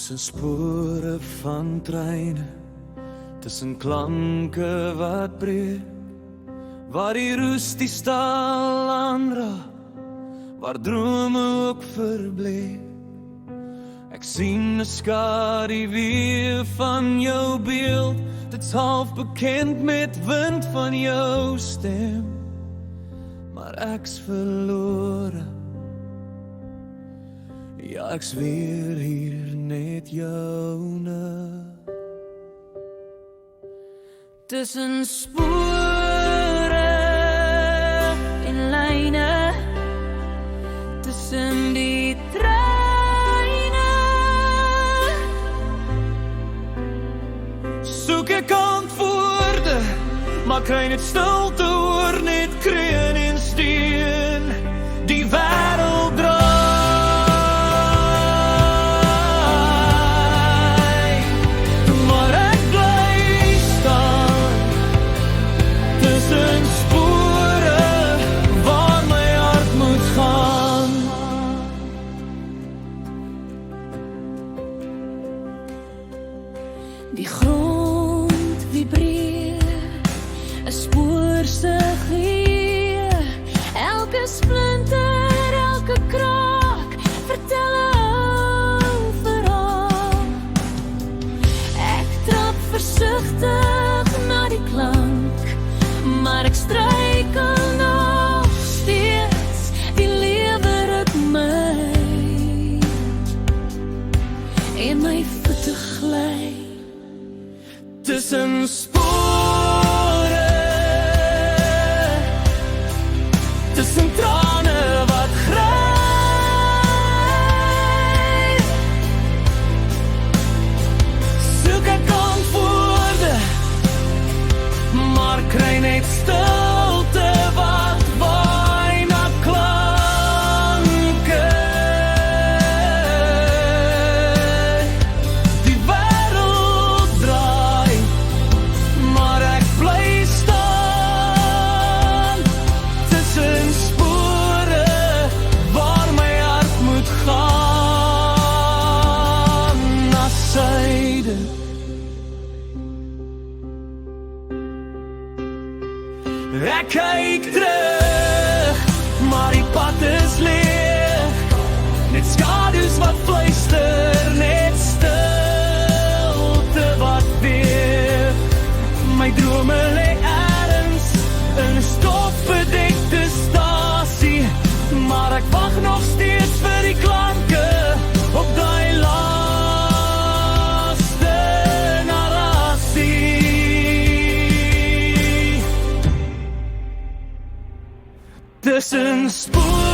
tussen spore van treine, tussen klanke wat breek, waar die roes die stal aanraak, waar drome ook verbleek. Ek sien 'n skaduwee van jou beeld, dit's half bekend met wind van jou stem, maar ek's verlore. Ja, ek's weer hier net joune. Tussen spore en lyne, tussen die treine, soek ek antwoorde, maar kry net stilte oor net kreun en steen. Die wêreld draai, maar ek bly staan tussen spore waar my hart moet gaan. die grond vibreer, 'n spoor se gee, elke splinter, elke kraak, vertel 'n ou verhaal. Ek trap versigtig na die klank, maar ek struikel nog steeds, die lewe ruk my, en my voete gly tussen spore, tussen trane wat gryp, soek ek antwoorde, maar kry net stilte wat waai na klanke. Die wêreld draai, maar ek bly staan tussen spore waar my hart moet gaan na syde. Ek kyk terug, maar die pad is leeg, net skadu's wat fluister, net stilte wat weer. My drome lê ergens in 'n stofbedekte stasie, maar ek wag nog steeds vir die klanke op daai laaste narrasie. Tussen spore